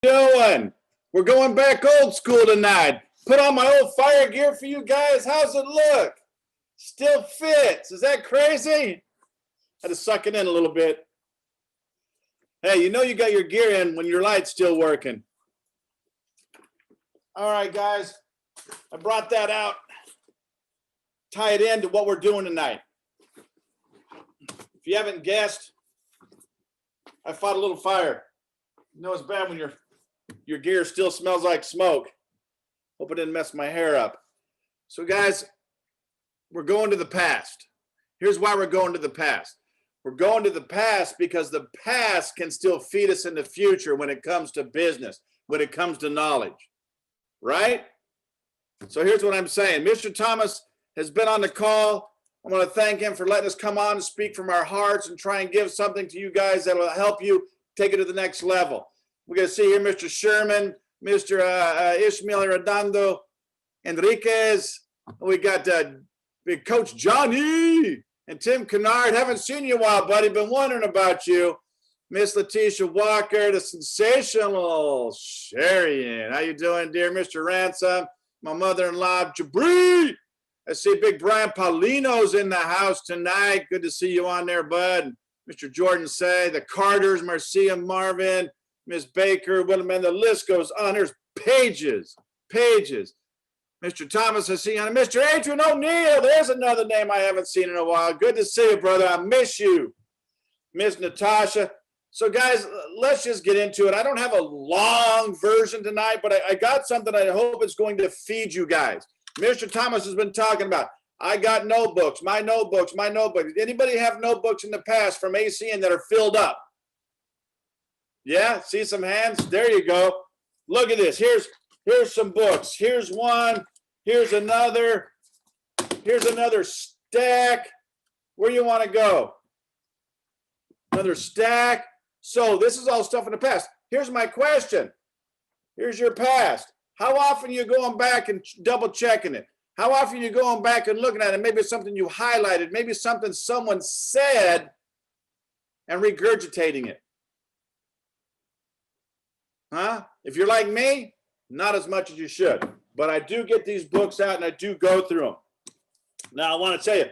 Doing? We're going back old school tonight. Put on my old fire gear for you guys. How's it look? Still fits. Is that crazy? Had to suck it in a little bit. Hey, you know you got your gear in when your light's still working. All right, guys. I brought that out. Tie it into what we're doing tonight. If you haven't guessed, I fought a little fire. You know it's bad when your gear still smells like smoke. Hope it didn't mess my hair up. So guys, we're going to the past. Here's why we're going to the past. We're going to the past because the past can still feed us in the future when it comes to business, when it comes to knowledge, right? So here's what I'm saying. Mr. Thomas has been on the call. I want to thank him for letting us come on and speak from our hearts and try and give something to you guys that will help you take it to the next level. We're going to see here Mr. Sherman, Mr. Ishmael Redondo, Enriquez. We got big Coach Johnny and Tim Kennard. Haven't seen you in a while, buddy. Been wondering about you. Miss Letitia Walker, the sensational Sharian. How you doing, dear Mr. Ransom? My mother-in-law, Jabri. I see Big Brian Paulino's in the house tonight. Good to see you on there, bud. Mr. Jordan Say, the Carters, Marcia Marvin, Miss Baker, William, the list goes on. There's pages. Mr. Thomas, I see you on. Mr. Adrian O'Neill, there's another name I haven't seen in a while. Good to see you, brother. I miss you. Miss Natasha. So, guys, let's just get into it. I don't have a long version tonight, but I got something I hope is going to feed you guys. Mr. Thomas has been talking about, I got notebooks, my notebooks. Anybody have notebooks in the past from ACN that are filled up? Yeah, see some hands? There you go. Look at this. Here's some books. Here's one. Here's another. Here's another stack. Where do you want to go? Another stack. So this is all stuff in the past. Here's my question. Here's your past. How often are you going back and double checking it? How often are you going back and looking at it? Maybe it's something you highlighted. Maybe something someone said and regurgitating it. Huh? If you're like me, not as much as you should. But I do get these books out and I do go through them. Now, I want to tell you,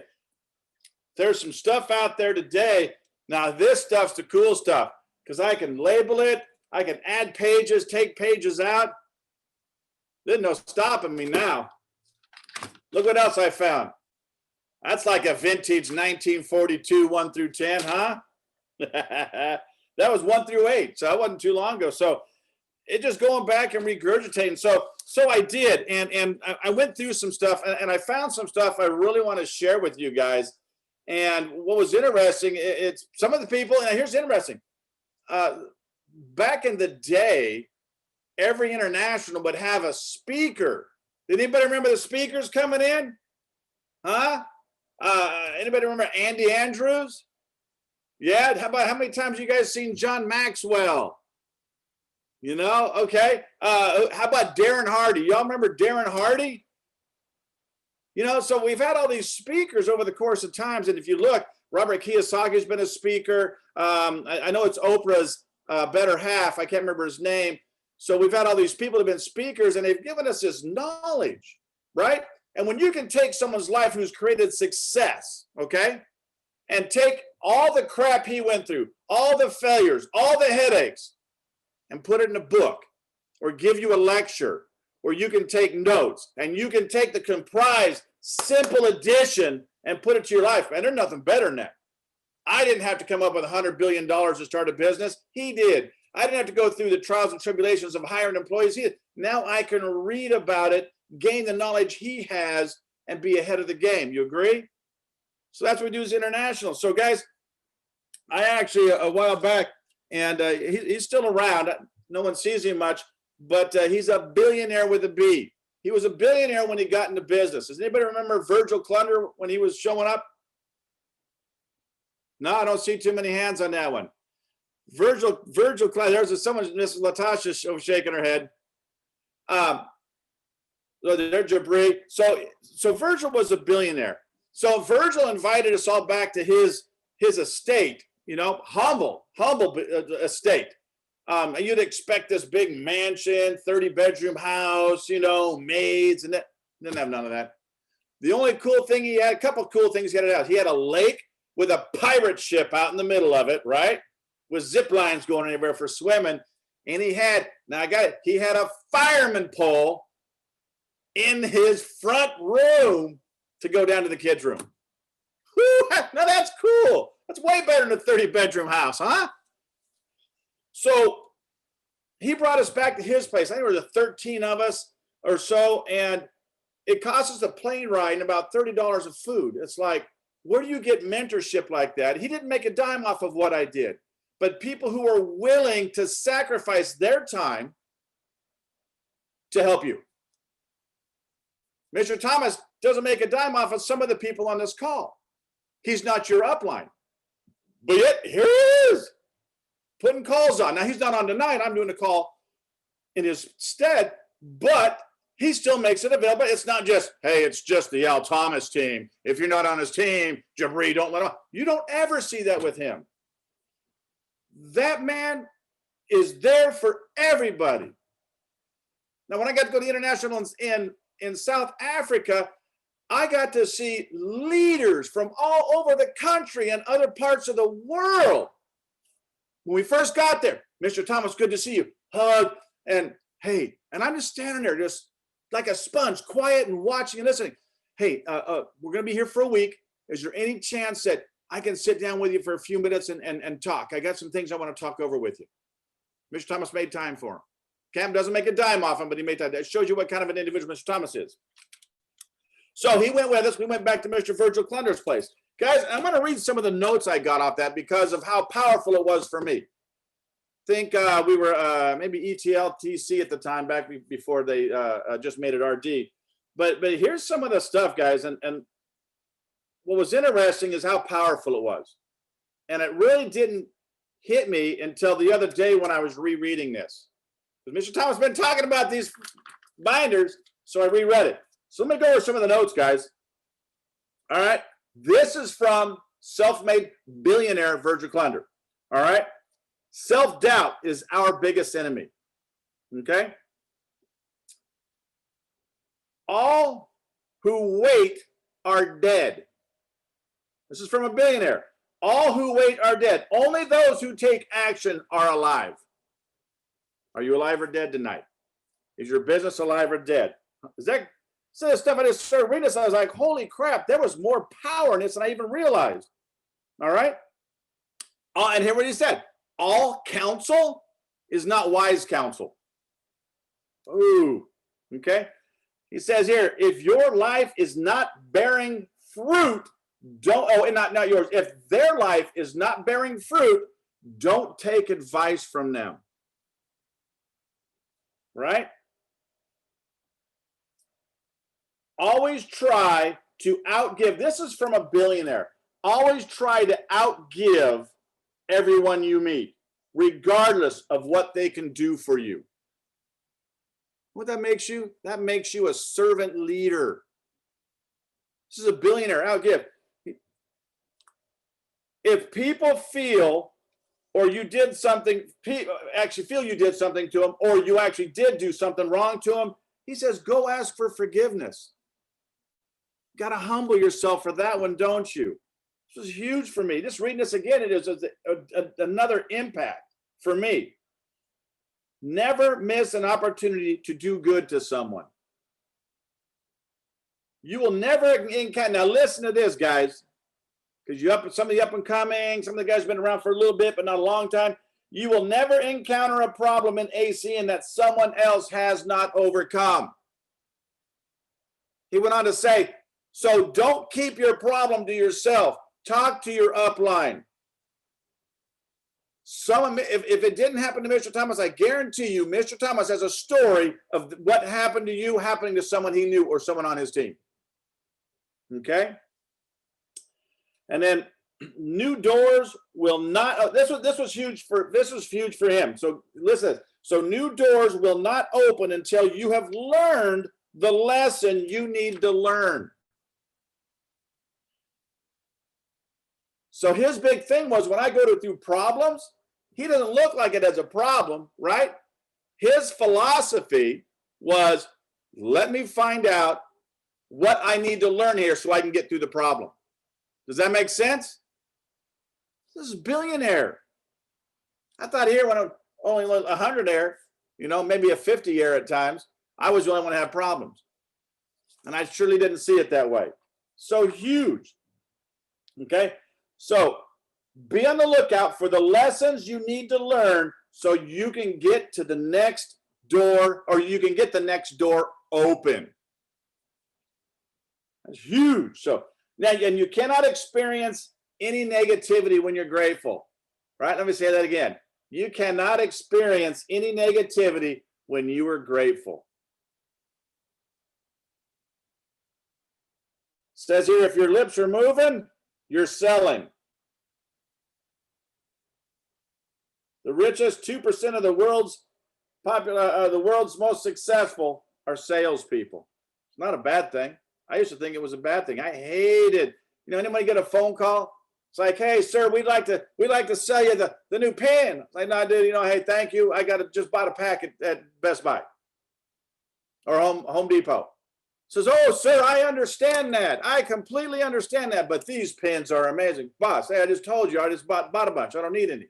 there's some stuff out there today. Now, this stuff's the cool stuff because I can label it. I can add pages, take pages out. There's no stopping me now. Look what else I found. That's like a vintage 1942, 1 through 10, huh? That was 1 through 8, so that wasn't too long ago. So it just going back and regurgitating. So I did, and I went through some stuff, and I found some stuff I really want to share with you guys. And what was interesting, it's some of the people, and here's interesting. Back in the day, every international would have a speaker. Did anybody remember the speakers coming in? Huh? Anybody remember Andy Andrews? Yeah, how many times you guys seen John Maxwell? You know, okay. How about Darren Hardy? Y'all remember Darren Hardy? You know, so we've had all these speakers over the course of times, and if you look, Robert Kiyosaki's been a speaker. I know it's Oprah's better half. I can't remember his name. So we've had all these people that have been speakers, and they've given us this knowledge, right? And when you can take someone's life who's created success, okay, and take all the crap he went through, all the failures, all the headaches, and put it in a book or give you a lecture where you can take notes and you can take the comprised simple edition and put it to your life. Man, there's nothing better than that. I didn't have to come up with $100 billion to start a business. He did. I didn't have to go through the trials and tribulations of hiring employees. He did. Now I can read about it, gain the knowledge he has, and be ahead of the game. You agree? So that's what we do as international. So guys, I actually, a while back, and he's still around. No one sees him much, but he's a billionaire with a B. He was a billionaire when he got into business. Does anybody remember Virgil Clunder when he was showing up? No, I don't see too many hands on that one. Virgil Clunder, there's someone, Miss Latasha shaking her head. There's Jabri. So Virgil was a billionaire. So Virgil invited us all back to his estate, you know, humble estate. You'd expect this big mansion, 30-bedroom house, you know, maids, and that. Didn't have none of that. The only cool thing he had, a couple of cool things he had out. He had a lake with a pirate ship out in the middle of it, right? With zip lines going anywhere for swimming. And he had, now I got it, he had a fireman pole in his front room to go down to the kids' room. Whew, now that's cool. That's way better than a 30-bedroom house, huh? So he brought us back to his place. I think there were 13 of us or so, and it cost us a plane ride and about $30 of food. It's like, where do you get mentorship like that? He didn't make a dime off of what I did, but people who are willing to sacrifice their time to help you. Mr. Thomas doesn't make a dime off of some of the people on this call. He's not your upline, but yet here he is putting calls on. Now he's not on tonight. I'm doing a call in his stead, but he still makes it available. It's not just, hey, it's just the Al Thomas team. If you're not on his team, Jabri, don't let him. You don't ever see that with him. That man is there for everybody. Now, when I got to go to the international in South Africa, I got to see leaders from all over the country and other parts of the world. When we first got there, Mr. Thomas, good to see you. Hug and hey, and I'm just standing there, just like a sponge, quiet and watching and listening. Hey, we're going to be here for a week. Is there any chance that I can sit down with you for a few minutes and talk? I got some things I want to talk over with you. Mr. Thomas made time for him. Cam doesn't make a dime off him, but he made time. That shows you what kind of an individual Mr. Thomas is. So he went with us. We went back to Mr. Virgil Klunder's place. Guys, I'm going to read some of the notes I got off that because of how powerful it was for me. Think we were maybe ETLTC at the time, back before they just made it RD. But here's some of the stuff, guys. And what was interesting is how powerful it was. And it really didn't hit me until the other day when I was rereading this. Because Mr. Thomas has been talking about these binders, so I reread it. So let me go over some of the notes, guys. All right. This is from self-made billionaire Virgil Klunder. All right. Self-doubt is our biggest enemy. Okay. All who wait are dead. This is from a billionaire. All who wait are dead. Only those who take action are alive. Are you alive or dead tonight? Is your business alive or dead? Is that some of the stuff I just started reading this? I was like, holy crap, there was more power in this than I even realized. All right. And here what he said. All counsel is not wise counsel. Ooh, okay. He says here, if your life is not bearing fruit, not yours. If their life is not bearing fruit, don't take advice from them. Right? Always try to outgive. This is from a billionaire. Always try to outgive everyone you meet, regardless of what they can do for you. What that makes you? That makes you a servant leader. This is a billionaire. Outgive. If people feel, or you did something, actually feel you did something to them, or you actually did do something wrong to them, he says, go ask for forgiveness. You got to humble yourself for that one, don't you? This was huge for me. Just reading this again, it is another impact for me. Never miss an opportunity to do good to someone. You will never encounter. Now listen to this, guys, because some of the up and coming, some of the guys have been around for a little bit, but not a long time. You will never encounter a problem in ACN that someone else has not overcome. He went on to say, so don't keep your problem to yourself. Talk to your upline. If it didn't happen to Mr. Thomas, I guarantee you, Mr. Thomas has a story of what happened to you happening to someone he knew or someone on his team. Okay? And then new doors will not. This was huge for him. So listen. So new doors will not open until you have learned the lesson you need to learn. So his big thing was when I go through problems, he doesn't look like it as a problem, right? His philosophy was, let me find out what I need to learn here so I can get through the problem. Does that make sense? This is billionaire. I thought here when I only 100-aire, you know, maybe a 50-aire at times, I was the only one to have problems. And I surely didn't see it that way. So huge. Okay. So be on the lookout for the lessons you need to learn so you can get to the next door, or you can get the next door open. That's huge. So now, and you cannot experience any negativity when you're grateful, right? Let me say that again. You cannot experience any negativity when you are grateful. It says here, if your lips are moving, you're selling. The richest 2% of the world's the world's most successful are salespeople. It's not a bad thing. I used to think it was a bad thing. I hated, you know, anybody get a phone call? It's like, hey, sir, we'd like to sell you the new pen. It's like, no, dude, you know, hey, thank you. I just bought a pack at Best Buy or Home Depot. Says, oh, sir, I understand that. I completely understand that. But these pens are amazing. Boss, hey, I just told you, I just bought a bunch. I don't need any.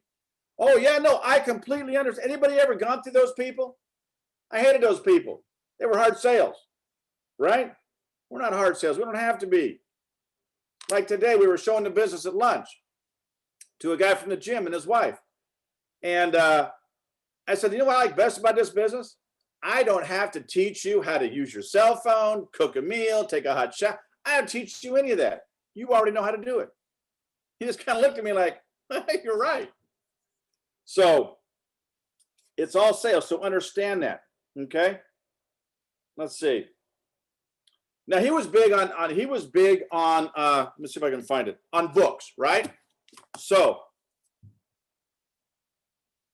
Oh, yeah, no, I completely understand. Anybody ever gone through those people? I hated those people. They were hard sales, right? We're not hard sales. We don't have to be. Like today, we were showing the business at lunch to a guy from the gym and his wife. And I said, you know what I like best about this business? I don't have to teach you how to use your cell phone, cook a meal, take a hot shower. I don't teach you any of that. You already know how to do it. He just kind of looked at me like, you're right. So it's all sales. So understand that. Okay. Let's see. Now he was big on let me see if I can find it, on books, right? So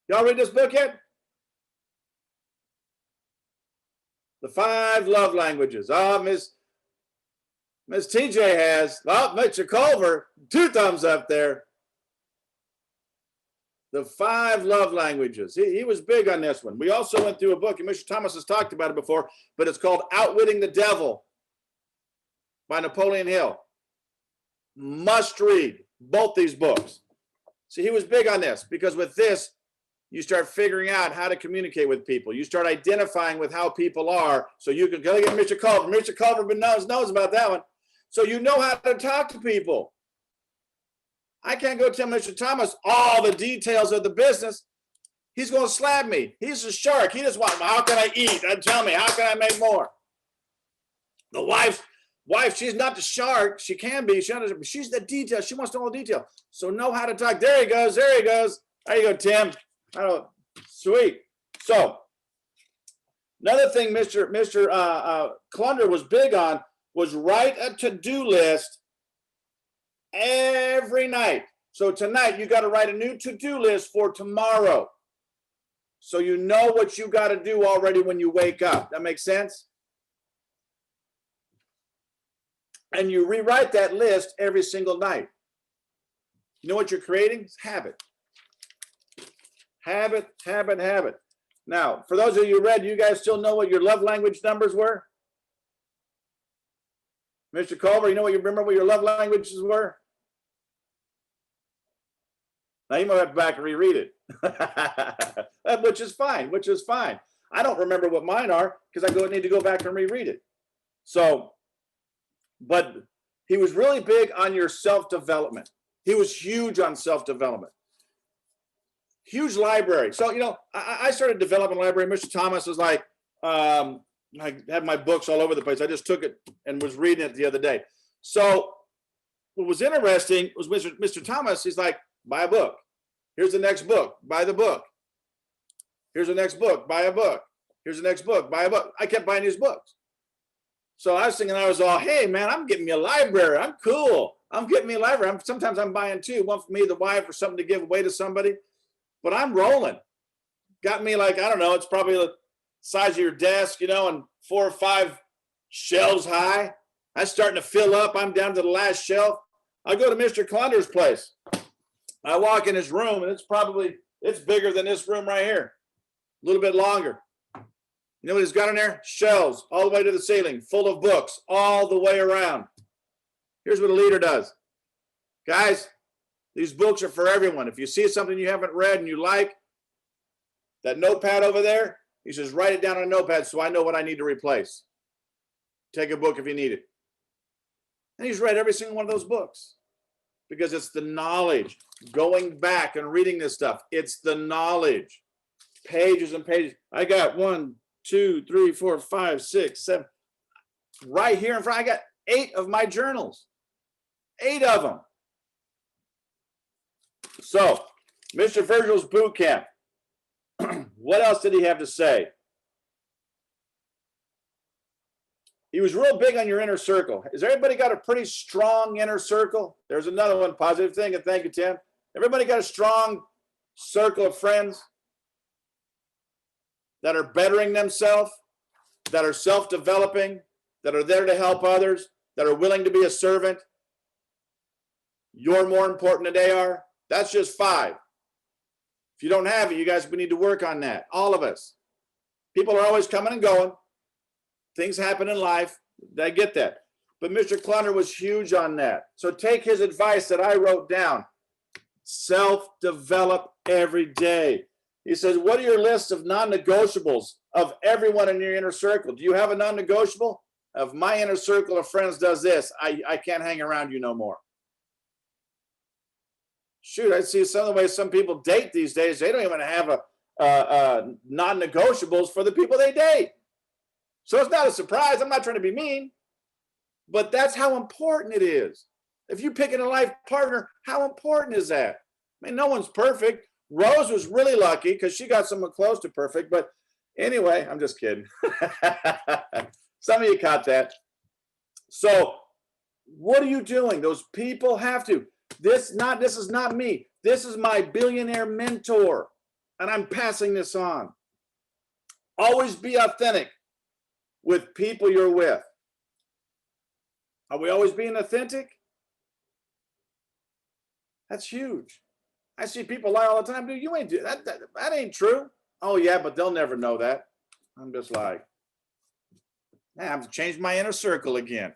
y'all read this book yet? The 5 Love Languages. Oh, Miss TJ has. Oh, Mr. Culver, 2 thumbs up there. The 5 Love Languages. He was big on this one. We also went through a book, and Mr. Thomas has talked about it before, but it's called Outwitting the Devil by Napoleon Hill. Must read both these books. See, he was big on this because with this, you start figuring out how to communicate with people. You start identifying with how people are. So you can go get Mr. Culver. Mr. Culver knows about that one. So you know how to talk to people. I can't go tell Mr. Thomas all the details of the business. He's going to slap me. He's a shark. He just wants, how can I eat? And tell me, how can I make more? The wife, she's not the shark. She can be. She's the detail. She wants to know all the detail. So know how to talk. There he goes. There he goes. There you go, Tim. Sweet. So another thing Mr. Clunder was big on was write a to-do list every night. So tonight you got to write a new to-do list for tomorrow. So you know what you got to do already when you wake up. That makes sense? And you rewrite that list every single night. You know what you're creating? It's habit. Habit, habit, habit. Now, for those of you who read, you guys still know what your love language numbers were? Mr. Culver, you know what you remember what your love languages were? Now you might have to back and reread it, which is fine, I don't remember what mine are because I need to go back and reread it. So, but he was really big on your self-development. He was huge on self-development. Huge library. So, you know, I started developing a library. Mr. Thomas was like, I had my books all over the place. I just took it and was reading it the other day. So what was interesting was Mr. Thomas, he's like, buy a book. Here's the next book. Buy the book. Here's the next book. Buy a book. Here's the next book. Buy a book. I kept buying these books. So I was thinking, I was all, hey, man, I'm getting me a library. I'm cool. I'm getting me a library. Sometimes I'm buying 2, one for me, the wife, or something to give away to somebody. But I'm rolling. Got me like, I don't know, it's probably the size of your desk, you know, and 4 or 5 shelves high. I'm starting to fill up. I'm down to the last shelf. I go to Mr. Clunder's place. I walk in his room, and it's probably It's bigger than this room right here. A little bit longer. You know what he's got in there? Shelves all the way to the ceiling, full of books all the way around. Here's what a leader does. Guys, these books are for everyone. If you see something you haven't read and you like, that notepad over there, he says, write it down on a notepad so I know what I need to replace. Take a book if you need it. And he's read every single one of those books because it's the knowledge. Going back and reading this stuff, it's the knowledge. Pages and pages. I got 1, 2, 3, 4, 5, 6, 7. Right here in front, I got 8 of my journals. 8 of them. So, Mr. Virgil's boot camp. What else did he have to say? He was real big on your inner circle. Has everybody got a pretty strong inner circle? There's another one, positive thing, and thank you, Tim. Everybody got a strong circle of friends that are bettering themselves, that are self-developing, that are there to help others, that are willing to be a servant. You're more important than they are. That's just 5. If you don't have it, you guys, we need to work on that. All of us. People are always coming and going. Things happen in life. I get that. But Mr. Clunner was huge on that. So take his advice that I wrote down. Self-develop every day. He says, what are your lists of non-negotiables of everyone in your inner circle? Do you have a non-negotiable? Of my inner circle of friends does this, I can't hang around you no more. Shoot, I see some of the way some people date these days. They don't even have a non-negotiables for the people they date. So it's not a surprise. I'm not trying to be mean, but that's how important it is. If you pick a life partner, how important is that? I mean, no one's perfect. Rose was really lucky because she got someone close to perfect. But anyway, I'm just kidding. Some of you caught that. So what are you doing? Those people have to. This is not me. This is my billionaire mentor, and I'm passing this on. Always be authentic with people you're with. Are we always being authentic? That's huge. I see people lie all the time. Dude, you ain't do that. That ain't true. Oh yeah, but they'll never know that. I'm just like, I have to change my inner circle again.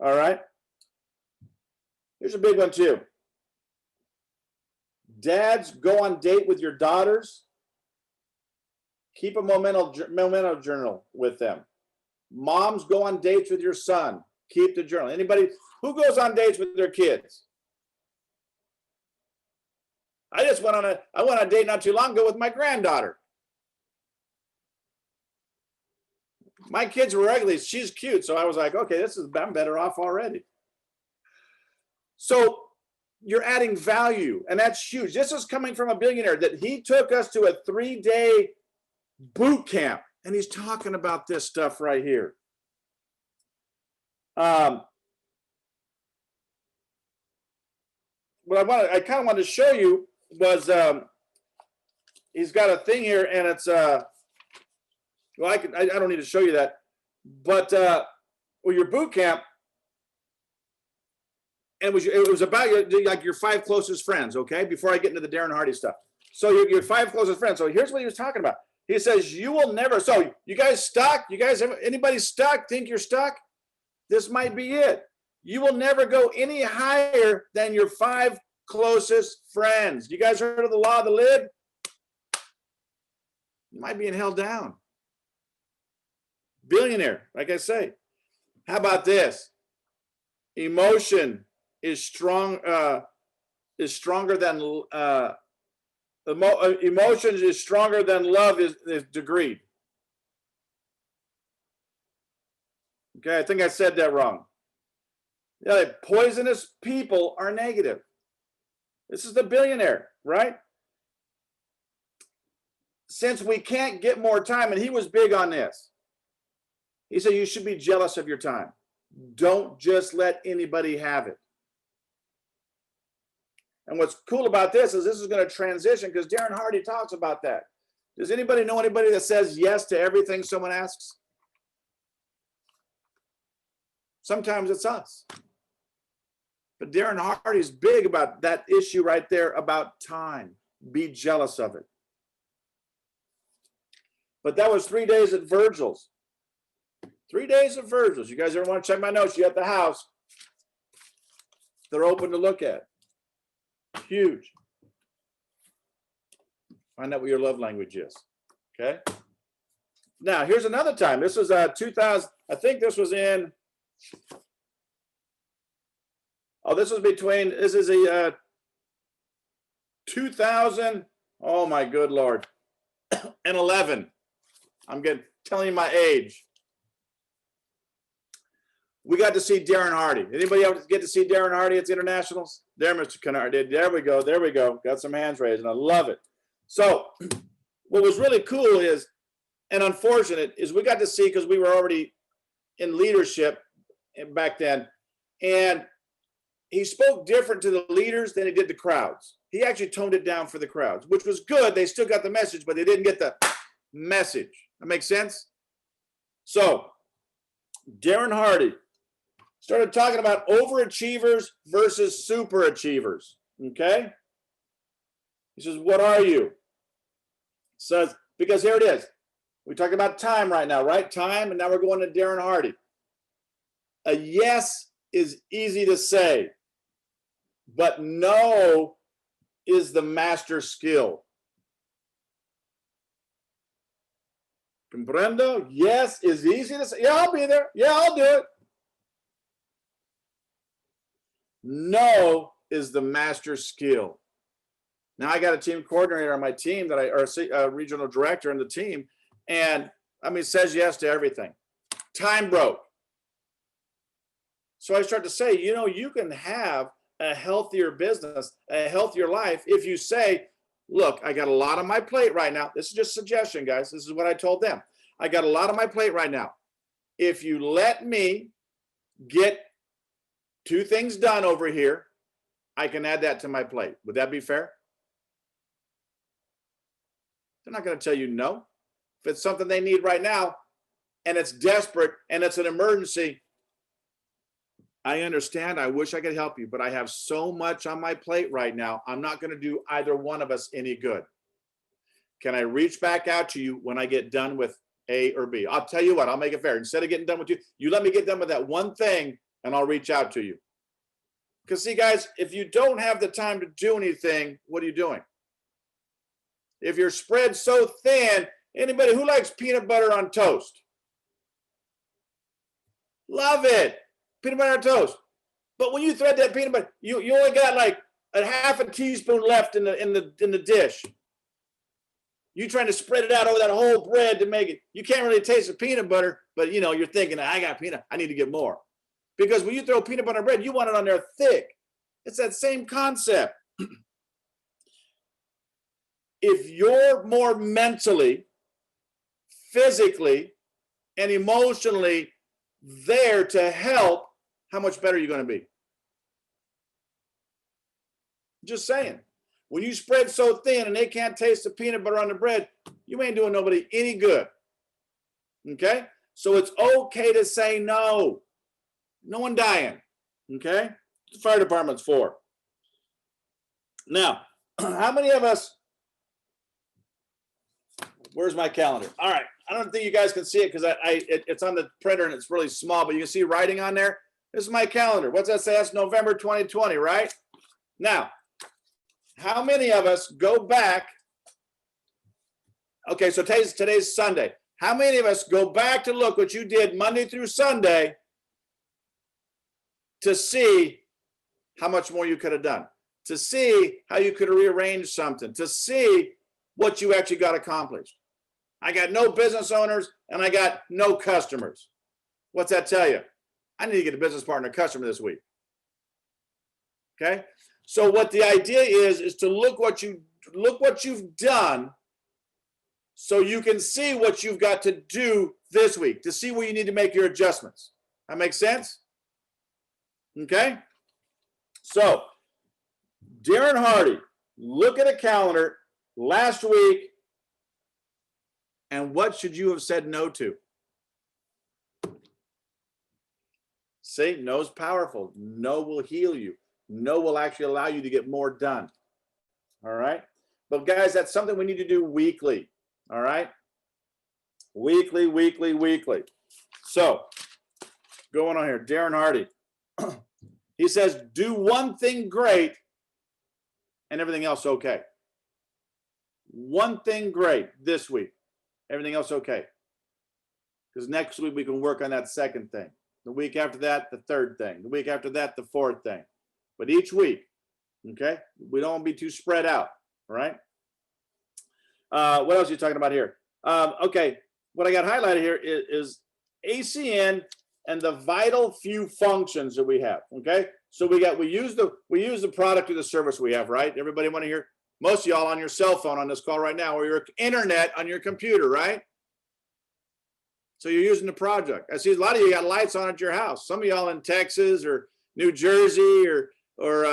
All right. Here's a big one too. Dads, go on date with your daughters. Keep a memento journal with them. Moms, go on dates with your son. Keep the journal. Anybody who goes on dates with their kids? I went on a date not too long ago with my granddaughter. My kids were ugly. She's cute. So I was like, okay, I'm better off already. So you're adding value, and that's huge. This is coming from a billionaire that he took us to a 3-day boot camp, and he's talking about this stuff right here. What I kind of wanted to show you was he's got a thing here, and it's well, I don't need to show you that, but well, your boot camp, and it was about your 5 closest friends. Okay, before I get into the Darren Hardy stuff, so your 5 closest friends. So here's what he was talking about. He says you will never. So you guys stuck? You guys anybody stuck? Think you're stuck? This might be it. You will never go any higher than your 5 closest friends. You guys heard of the law of the lid? You might be held down. Billionaire, like I say. How about this? Emotion is stronger than emotions is stronger than love is decreed. Okay, I think I said that wrong. Yeah, poisonous people are negative. This is the billionaire, right? Since we can't get more time, and he was big on this. He said you should be jealous of your time. Don't just let anybody have it. And what's cool about this is going to transition because Darren Hardy talks about that. Does anybody know anybody that says yes to everything someone asks? Sometimes it's us. But Darren Hardy's big about that issue right there about time. Be jealous of it. But that was 3 days at Virgil's. 3 days at Virgil's. You guys ever want to check my notes? You at the house. They're open to look at. Huge. Find out what your love language is. Okay. Now, here's another time. This was 2000. I think this was in. Oh, this was between. This is a 2000. Oh my good Lord. And 11. I'm telling you my age. We got to see Darren Hardy. Anybody else get to see Darren Hardy at the internationals? There, Mr. Kennard. There we go. There we go. Got some hands raised, and I love it. So what was really cool is, and unfortunate, is we got to see, because we were already in leadership back then, and he spoke different to the leaders than he did the crowds. He actually toned it down for the crowds, which was good. They still got the message, but they didn't get the message. That makes sense? So Darren Hardy started talking about overachievers versus superachievers. Okay? He says, what are you? Says, because here it is. We talk about time right now, right? Time, and now we're going to Darren Hardy. A yes is easy to say, but no is the master skill. Comprendo? Yes is easy to say. Yeah, I'll be there. Yeah, I'll do it. No is the master skill. Now I got a team coordinator on my team that or a regional director in the team, and I mean says yes to everything. Time broke. So I start to say, you know, you can have a healthier business, a healthier life if you say, look, I got a lot on my plate right now. This is just a suggestion, guys. This is what I told them. I got a lot on my plate right now. If you let me get 2 things done over here, I can add that to my plate. Would that be fair? They're not going to tell you no. If it's something they need right now and it's desperate and it's an emergency, I understand. I wish I could help you, but I have so much on my plate right now. I'm not going to do either one of us any good. Can I reach back out to you when I get done with A or B? I'll tell you what, I'll make it fair. Instead of getting done with you, you let me get done with that one thing and I'll reach out to you. Because see, guys, if you don't have the time to do anything, what are you doing? If you're spread so thin, anybody who likes peanut butter on toast? Love it. Peanut butter on toast. But when you thread that peanut butter, you only got like a half a teaspoon left in the dish. You trying to spread it out over that whole bread to make it. You can't really taste the peanut butter, but you know, you're thinking, I got peanut, I need to get more. Because when you throw peanut butter on bread, you want it on there thick. It's that same concept. If you're more mentally, physically, and emotionally there to help, how much better are you going to be? Just saying. When you spread so thin and they can't taste the peanut butter on the bread, you ain't doing nobody any good. Okay? So it's okay to say no. No one dying. Okay? The fire department's for. Now, how many of us, where's my calendar? All right. I don't think you guys can see it because it's on the printer and it's really small, but you can see writing on there. This is my calendar. What's that say? That's November 2020, right? Now, how many of us go back? Okay, so today's Sunday. How many of us go back to look what you did Monday through Sunday to see how much more you could have done, to see how you could have rearranged something, to see what you actually got accomplished? I got no business owners and I got no customers. What's that tell you? I need to get a business partner customer this week. Okay? So what the idea is to look what you've done so you can see what you've got to do this week, to see where you need to make your adjustments. That makes sense? Okay? So, Darren Hardy, look at a calendar last week, and what should you have said no to? See, no's powerful. No will heal you. No will actually allow you to get more done. All right. But guys, that's something we need to do weekly. All right. Weekly, weekly, weekly. So going on here, Darren Hardy. He says, do one thing great and everything else okay. One thing great this week, everything else okay. Because next week we can work on that second thing. The week after that, the third thing. The week after that, the fourth thing. But each week, okay, we don't want to be too spread out, all right? What else are you talking about here? Okay, what I got highlighted here is ACN and the vital few functions that we have, okay? So we use the product or the service we have, right? Everybody want to hear? Most of y'all on your cell phone on this call right now, or your internet on your computer, right? So you're using the project. I see a lot of you got lights on at your house. Some of y'all in Texas or New Jersey or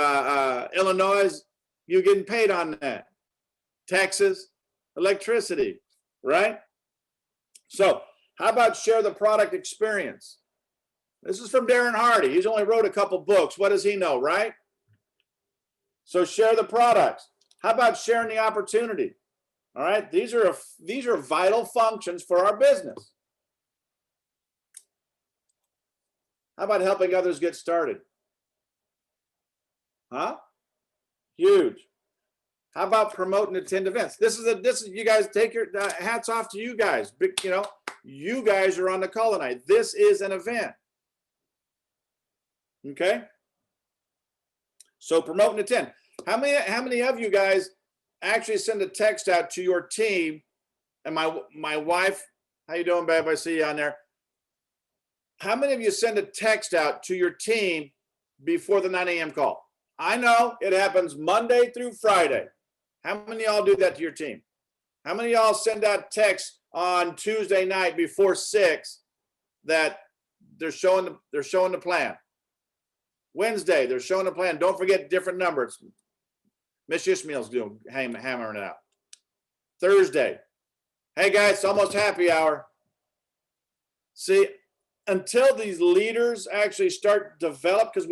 Illinois, you getting paid on that. Texas, electricity, right? So how about share the product experience? This is from Darren Hardy. He's only wrote a couple books. What does he know, right? So share the products. How about sharing the opportunity? All right, these are vital functions for our business. How about helping others get started? Huh? Huge. How about promote and attend events? This is you guys take your hats off to you guys. You know, you guys are on the call tonight. This is an event. Okay. So promote and attend. How many of you guys actually send a text out to your team? And my wife, how you doing, babe? I see you on there. How many of you send a text out to your team before the 9 a.m. call? I know it happens Monday through Friday. How many of y'all do that to your team? How many of y'all send out texts on Tuesday night before 6 that they're showing the plan? Wednesday, they're showing the plan. Don't forget different numbers. Miss Ishmael's doing hammering it out. Thursday, hey guys, it's almost happy hour. See, until these leaders actually start to develop, because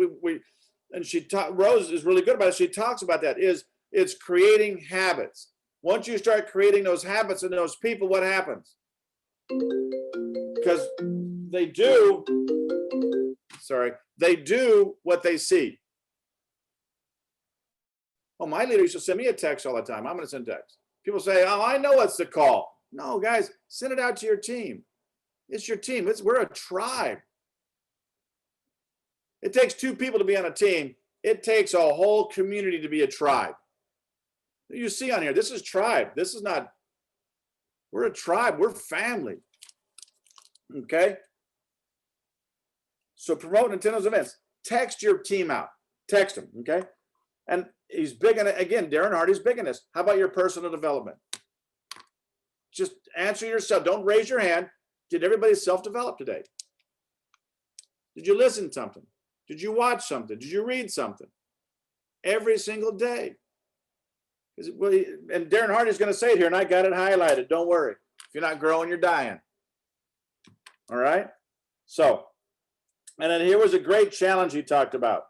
Rose is really good about it. She talks about that. It's creating habits. Once you start creating those habits in those people, what happens? Because they do what they see. Oh, my leader used to send me a text all the time. I'm going to send text. People say, oh, I know what's the call. No, guys, send it out to your team. It's your team. We're a tribe. It takes two people to be on a team. It takes a whole community to be a tribe. You see on here, this is tribe. This is not, we're a tribe. We're family. Okay? So promote and attend those events. Text your team out. Text them, okay? And he's big on it. Again, Darren Hardy's big on this. How about your personal development? Just answer yourself. Don't raise your hand. Did everybody self-develop today? Did you listen to something? Did you watch something? Did you read something? Every single day. And Darren Hardy's going to say it here, and I got it highlighted. Don't worry. If you're not growing, you're dying. All right? So, and then here was a great challenge he talked about.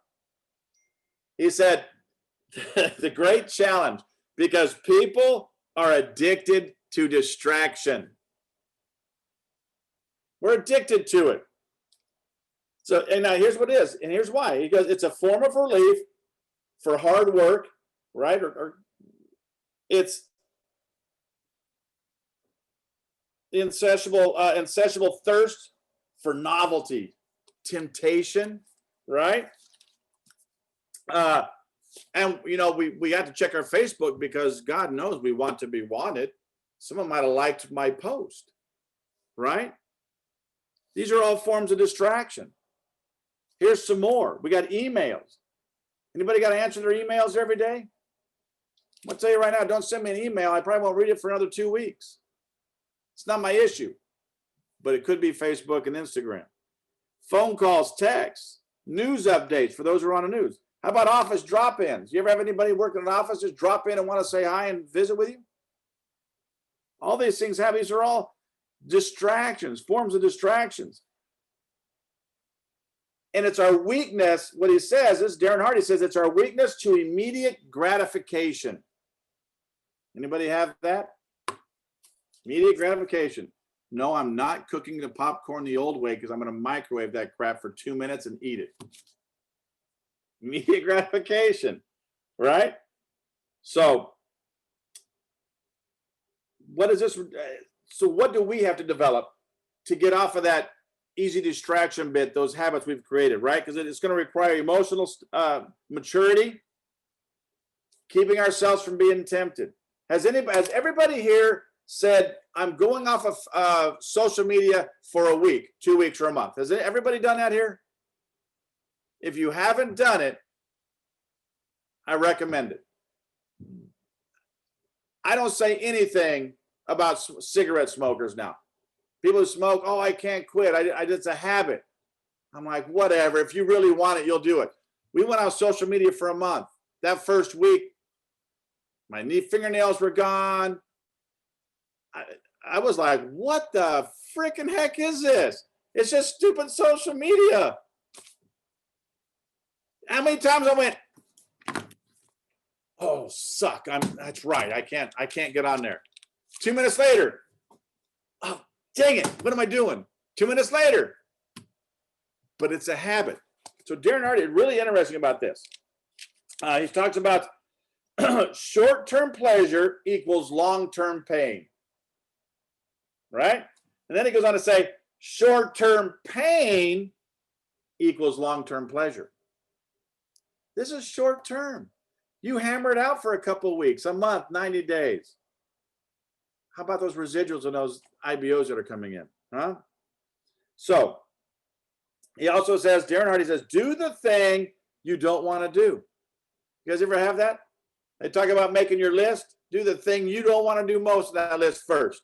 He said, the great challenge, because people are addicted to distraction. We're addicted to it. So, and now here's what it is, and here's why. He goes, it's a form of relief for hard work, right? Or it's the insatiable thirst for novelty, temptation, right? And you know, we had to check our Facebook because God knows we want to be wanted. Someone might have liked my post, right? These are all forms of distraction. Here's some more. We got emails. Anybody got to answer their emails every day? I'll tell you right now, don't send me an email. I probably won't read it for another 2 weeks. It's not my issue, but it could be Facebook and Instagram. Phone calls, texts, news updates for those who are on the news. How about office drop-ins? You ever have anybody working in an office just drop in and want to say hi and visit with you? All these things have, these are all distractions, forms of distractions. And it's our weakness. What he says is, Darren Hardy says, it's our weakness to immediate gratification. Anybody have that? Immediate gratification. No, I'm not cooking the popcorn the old way because I'm going to microwave that crap for 2 minutes and eat it. Immediate gratification, right? So what is this? So what do we have to develop to get off of that easy distraction bit, those habits we've created, right? Because it's going to require emotional maturity, keeping ourselves from being tempted. Has everybody here said, I'm going off of social media for a week, 2 weeks, or a month? Has everybody done that here? If you haven't done it, I recommend it. I don't say anything about cigarette smokers now. People who smoke, oh, I can't quit. It's a habit. I'm like, whatever. If you really want it, you'll do it. We went on social media for a month. That first week, my fingernails were gone. I was like, what the freaking heck is this? It's just stupid social media. How many times I went, oh, suck. That's right. I can't get on there. 2 minutes later, oh, dang it. What am I doing? 2 minutes later. But it's a habit. So Darren Hardy is really interesting about this. He talks about short-term pleasure equals long-term pain. Right? And then he goes on to say short-term pain equals long-term pleasure. This is short-term. You hammer it out for a couple of weeks, a month, 90 days. How about those residuals and those IBOs that are coming in? Huh? So he also says, Darren Hardy says, do the thing you don't want to do. You guys ever have that? They talk about making your list. Do the thing you don't want to do most of that list first.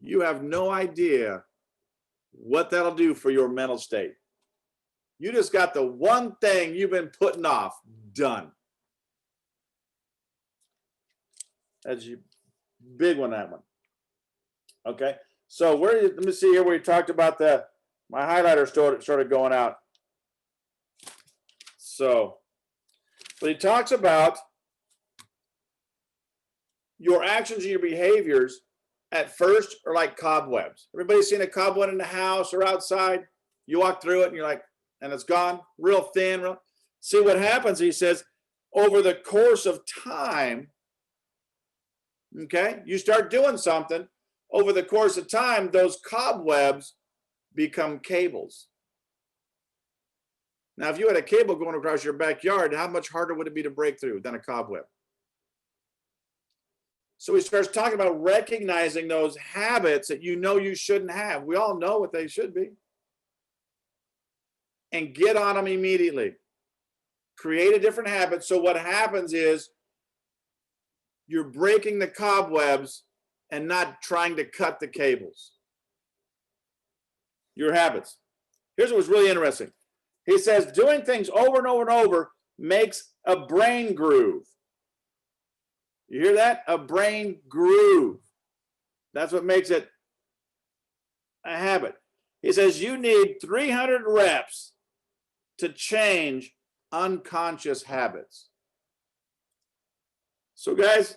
You have no idea what that'll do for your mental state. You just got the one thing you've been putting off done. That's a big one, that one. Okay, so let me see here where you talked about my highlighter started going out. So, but he talks about your actions and your behaviors at first are like cobwebs. Everybody seen a cobweb in the house or outside? You walk through it and you're like, and it's gone, real thin. See what happens, he says, over the course of time, okay, you start doing something, over the course of time, those cobwebs become cables. Now, if you had a cable going across your backyard, how much harder would it be to break through than a cobweb? So he starts talking about recognizing those habits that you know you shouldn't have. We all know what they should be. And get on them immediately. Create a different habit. So what happens is you're breaking the cobwebs and not trying to cut the cables. Your habits. Here's what was really interesting. He says doing things over and over and over makes a brain groove. You hear that? A brain groove. That's what makes it a habit. He says you need 300 reps to change unconscious habits. So guys,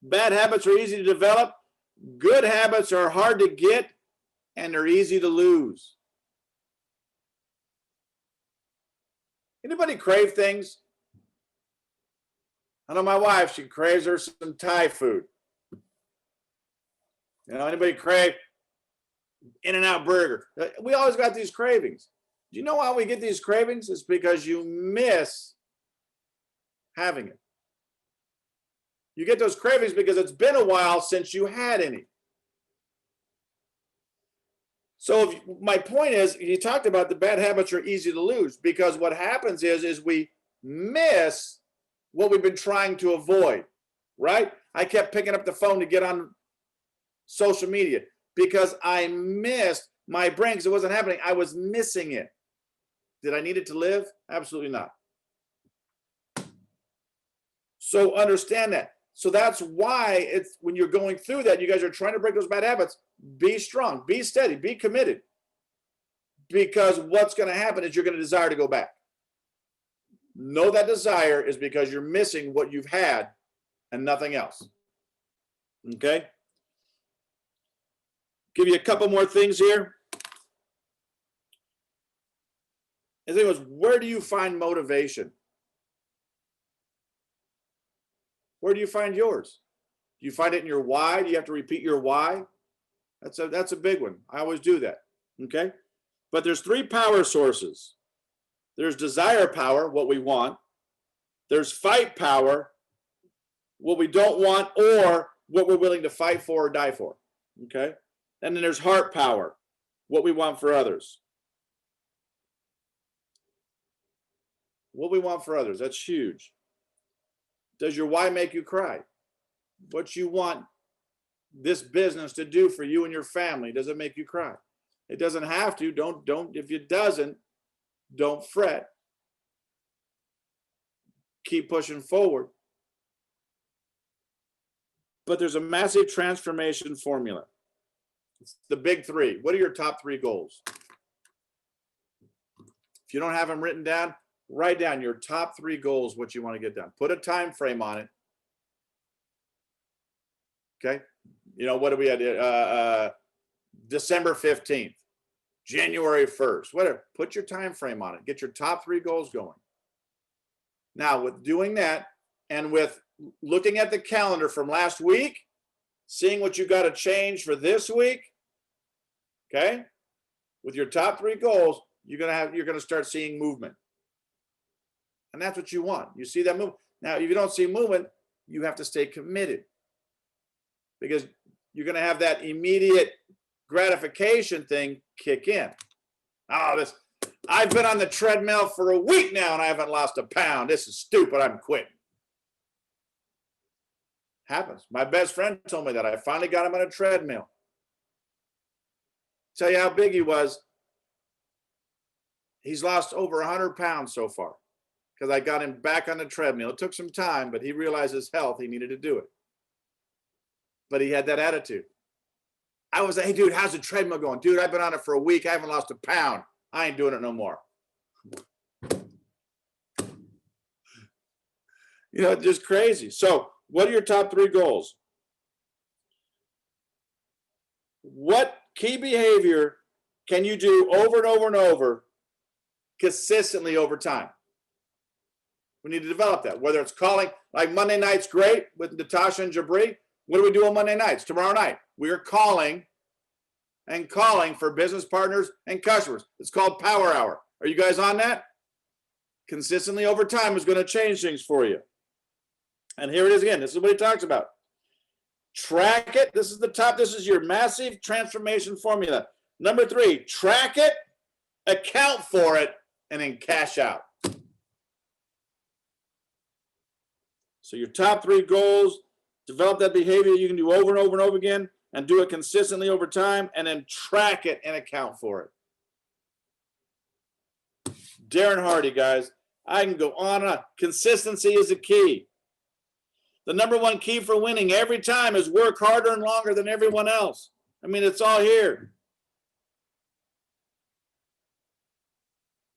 bad habits are easy to develop. Good habits are hard to get and they're easy to lose. Anybody crave things? I know my wife, she craves her some Thai food. You know, anybody crave In-N-Out burger? We always got these cravings. Do you know why we get these cravings? It's because you miss having it. You get those cravings because it's been a while since you had any. So my point is, you talked about the bad habits are easy to lose because what happens is we miss what we've been trying to avoid, right? I kept picking up the phone to get on social media because I missed my brain because it wasn't happening. I was missing it. Did I need it to live? Absolutely not. So understand that. So that's why it's when you're going through that, you guys are trying to break those bad habits, be strong, be steady, be committed. because what's going to happen is you're going to desire to go back. Know that desire is because you're missing what you've had and nothing else. Okay? Give you a couple more things here. The thing was, where do you find motivation? Where do you find yours? Do you find it in your why? Do you have to repeat your why? That's a big one. I always do that. Okay? But there's 3 power sources. There's desire power, what we want. There's fight power, what we don't want or what we're willing to fight for or die for. Okay? And then there's heart power, what we want for others. What we want for others, that's huge. Does your why make you cry? What you want this business to do for you and your family, does it make you cry? It doesn't have to. Don't, if it doesn't, don't fret. Keep pushing forward. But there's a massive transformation formula. It's the big 3. What are your top 3 goals? If you don't have them written down, write down your top 3 goals, what you want to get done. Put a time frame on it. Okay? You know, what do we have? December 15th, January 1st, whatever. Put your time frame on it. Get your top 3 goals going. Now, with doing that and with looking at the calendar from last week, seeing what you got to change for this week, okay? With your top 3 goals, you're going to start seeing movement. And that's what you want. You see that move. Now, if you don't see movement, you have to stay committed, because you're going to have that immediate gratification thing kick in. Oh, I've been on the treadmill for a week now and I haven't lost a pound. This is stupid. I'm quitting. Happens. My best friend told me that. I finally got him on a treadmill. Tell you how big he was. He's lost over 100 pounds so far because I got him back on the treadmill. It took some time, but he realized his health. He needed to do it. But he had that attitude. I was like, hey, dude, how's the treadmill going? Dude, I've been on it for a week. I haven't lost a pound. I ain't doing it no more. You know, just crazy. So what are your top 3 goals? What key behavior can you do over and over and over consistently over time? We need to develop that. Whether it's calling, like Monday night's great with Natasha and Jabri. What do we do on Monday nights? Tomorrow night, we are calling and calling for business partners and customers. It's called Power Hour. Are you guys on that? Consistently over time is going to change things for you. And here it is again. This is what he talks about. Track it. This is the top. This is your massive transformation formula. Number 3, track it, account for it, and then cash out. So your top 3 goals, develop that behavior you can do over and over and over again and do it consistently over time, and then track it and account for it. Darren Hardy, guys. I can go on and on. Consistency is the key. The number 1 key for winning every time is work harder and longer than everyone else. I mean, it's all here.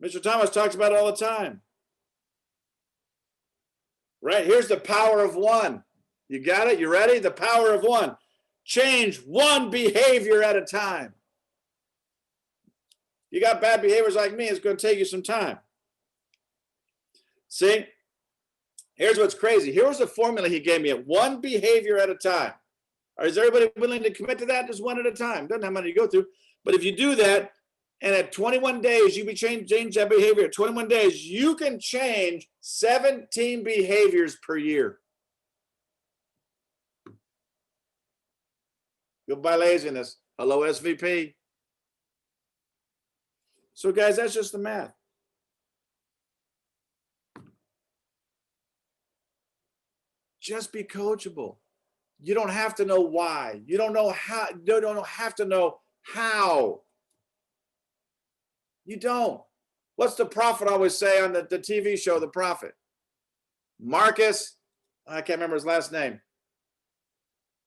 Mr. Thomas talks about it all the time. Right? Here's the power of 1. You got it? You ready? The power of 1. Change 1 behavior at a time. You got bad behaviors like me, it's going to take you some time. See? Here's what's crazy. Here was a formula he gave me at 1 behavior at a time. Is everybody willing to commit to that? Just 1 at a time. Doesn't have money to go through. But if you do that, and at 21 days, you change that behavior. At 21 days, you can change 17 behaviors per year. Goodbye laziness. Hello, SVP. So guys, that's just the math. Just be coachable. You don't have to know why. You don't know how. You don't have to know how. You don't. What's the prophet always say on the TV show, The Prophet? Marcus, I can't remember his last name.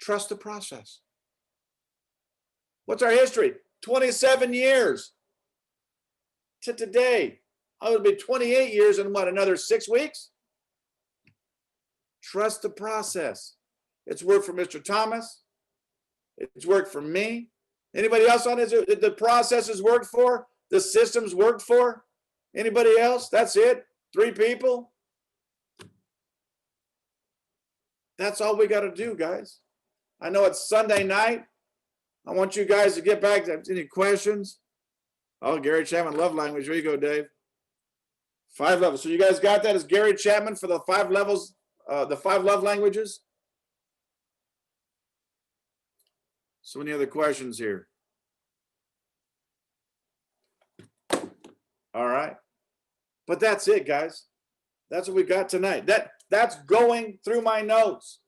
Trust the process. What's our history? 27 years. to today. I would be 28 years in what, another 6 weeks? Trust the process. It's worked for Mr. Thomas. It's worked for me. Anybody else on this? The process has worked for? The systems worked for? Anybody else? That's it? 3 people? That's all we got to do, guys. I know it's Sunday night. I want you guys to get back to any questions. Oh, Gary Chapman, love language. Here you go, Dave. 5 levels. So you guys got that as Gary Chapman for the 5 levels, the 5 love languages? So any other questions here? All right. But that's it, guys. That's what we got tonight. That's going through my notes.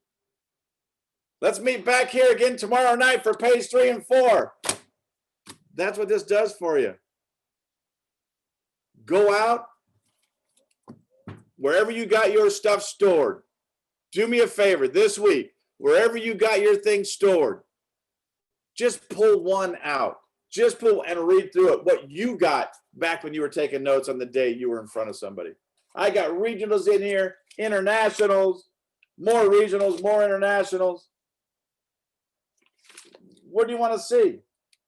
Let's meet back here again tomorrow night for page 3 and 4. That's what this does for you. Go out wherever you got your stuff stored. Do me a favor this week, wherever you got your things stored, just pull one out. Just pull and read through it, what you got back when you were taking notes on the day you were in front of somebody. I got regionals in here, internationals, more regionals, more internationals. What do you want to see?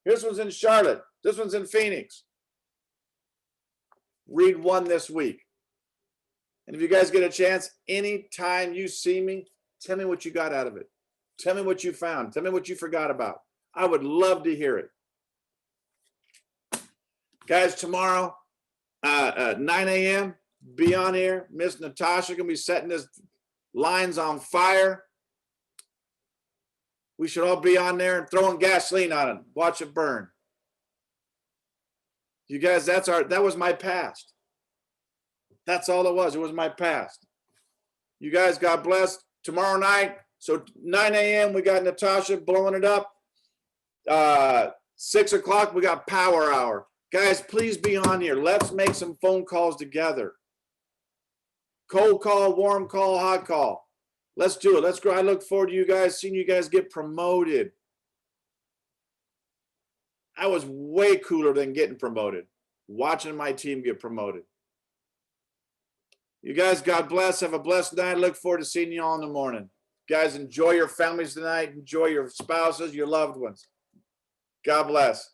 This one's in Charlotte. This one's in Phoenix. Read one this week. And if you guys get a chance, anytime you see me, tell me what you got out of it. Tell me what you found. Tell me what you forgot about. I would love to hear it. Guys, tomorrow, 9 a.m., be on here. Miss Natasha going to be setting this lines on fire. We should all be on there and throwing gasoline on it. Watch it burn. You guys, that was my past. That's all it was. It was my past. You guys, God bless. Tomorrow night, so 9 a.m., we got Natasha blowing it up. 6 o'clock, we got Power Hour. Guys, please be on here. Let's make some phone calls together. Cold call, warm call, hot call. Let's do it. Let's go. I look forward to you guys, seeing you guys get promoted. I was way cooler than getting promoted, watching my team get promoted. You guys, God bless. Have a blessed night. I look forward to seeing you all in the morning. Guys, enjoy your families tonight. Enjoy your spouses, your loved ones. God bless.